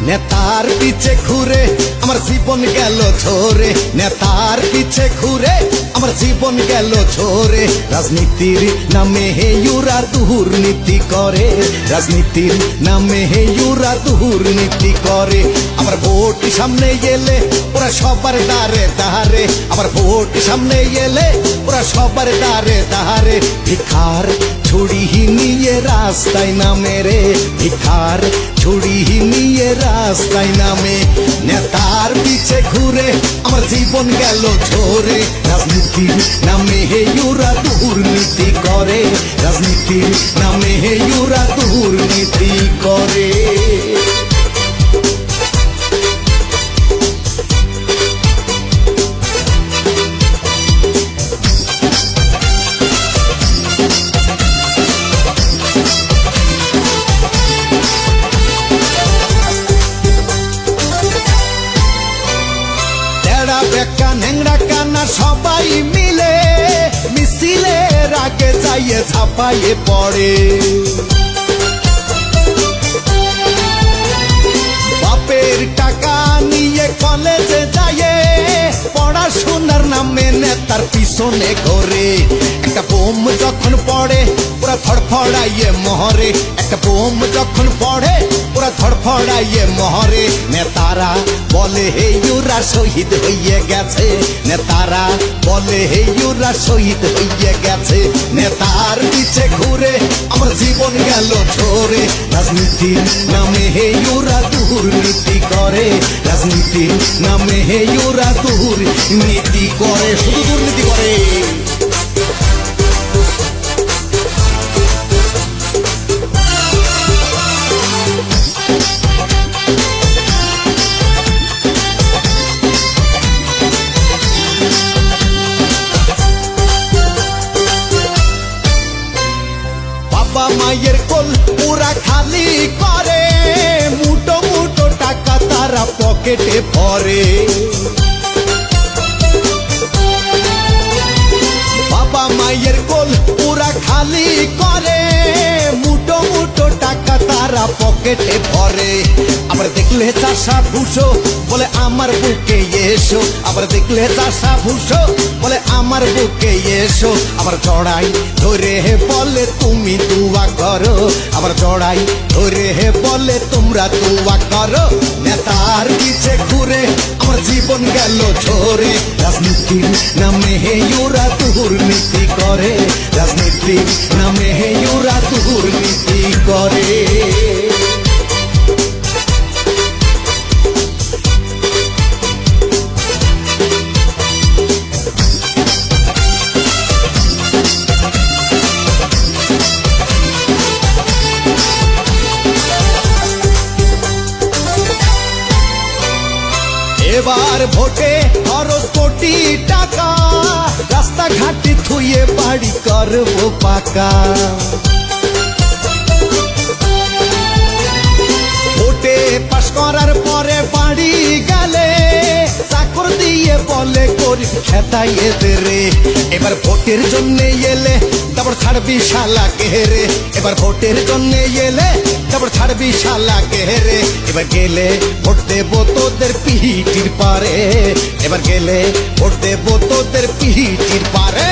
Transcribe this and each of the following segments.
নেতার পিছে ঘুরে আমার জীবন গেল ঝরে, নেতার পিছে ঘুরে আমার জীবন গেল ঝরে। রাজনীতির নামে ইউরা দুর্নীতি করে, রাজনীতির নামে ইউরা দুর্নীতি করে। আমার ভোট সামনে এলে ওরা সবার দ্বারে দ্বারে, আমার ভোট সামনে এলে ওরা সবার দ্বারে দ্বারে। ভিখার ছুরি নিয়ে রাস্তায় নামে রে, ভিখার ছুরি নিয়ে রাস্তায় নামে। নেতার পিছে ঘুরে আমার জীবন গেল ঝরে, রাজনীতির নামে ইউরা দুর্নীতি করে, রাজনীতির নামে ইউরা দুর্নীতি করে। বেকা ন্যাংরা কানা সবাই মিলে মিছিলের আগে যাইয়ে ঝাঁপাইয়ে পড়ে। বাপের টাকা নিয়ে কলেজে যাইয়ে পড়াশোনার নামে নেতার পিছনে ঘোরে। একটা বোম যখন পড়ে ওরা ধড়ফড়াইয়ে মহরে, একটা বোম যখন পড়ে ওরা ধড়ফড়াইয়ে মহরে। নেতারা বলে হে ইউরা শহীদ হইয়ে গেছে, নেতারা বলে হে ইউরা শহীদ হইয়ে গেছে। নেতার পিছে ঘুরে আমার জীবন গেল ঝরে, রাজনীতির নামে হে ইউরা দুর্নীতি করে, রাজনীতির নামে হে ইউরা দুর্নীতি করে, শুধু দুর্নীতি করে। বাবা মায়ের কোল পুরা খালি করে, মুঠো মুঠো টাকা তারা পকেটে ভরে। বাবা মায়ের কোল পুরা খালি করে, মুঠো মুঠো টাকা তারা পকেটে ভরে। আবার দেখলে চাষা ভুষো বলে আমার বুকে এসো, আবার দেখলে চাষা ভুষো বলে আমার বুকে এসো। আবার জড়াই ধরে হে বলে তুমি দুয়া করো, আবার জড়াই ধরে হে বলে তোমরা দুয়া করো। নেতার পিছে ঘুরে আমার জীবন গেল ঝরে, রাজনীতির নামে হে ইউরা দুর্নীতি করে, রাজনীতির নামে হে ইউরা দুর্নীতি করে। এবার ভোটে খরচ কোটি টাকা, রাস্তাঘাটে থুয়ে বাড়ি করবো পাকা। ভোটে পাশ করার পরে বাড়ি গেলে চাকর দিয়ে বলে গরিব খেতাইয়ে দে রে। এবার ভোটের জন্য এলে তারপর ছাড়বি শালা কেরে, এবার ভোটের জন্য এলে তারপর ছাড়বি শালা কেরে। এবার গেলে ভোট দেবো তোদের পিঠির পারে, এবার গেলে ভোট দেবো তোদের পিঠির পারে।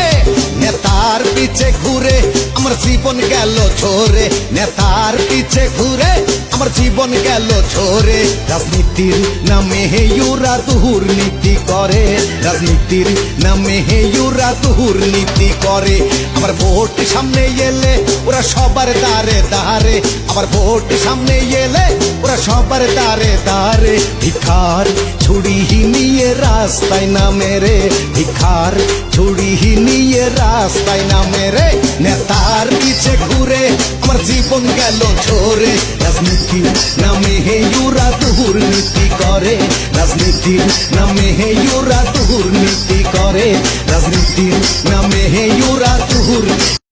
নেতার পিছে ঘুরে আমার জীবন গেল ঝরে, নেতার পিছে ঘুরে আমার জীবন গেল ঝরে। রাজনীতির নামে হে ইউরা দুর্নীতি করে, রাজনীতির নামে হে ইউরা দুর্নীতি করে। আবার ভোট সামনে এলে ওরা সবার দ্বারে দ্বারে, আবার ভোট সামনে এলে ওরা সবার দ্বারে দ্বারে। ভিখার ছুরি নিয়ে রাস্তায় নামে রে, ভিখার ছুরি নিয়ে রাস্তায় নামে রে। নেতার পিছে ঘুরে আমার জীবন গেল ঝরে, রাজনীতির নামে হে ইউরা দুর্নীতি করে, রাজনীতির নামে হে ইউরা দুর্নীতি করে, রাজনীতির নামে হে ইউরা দুর্নীতি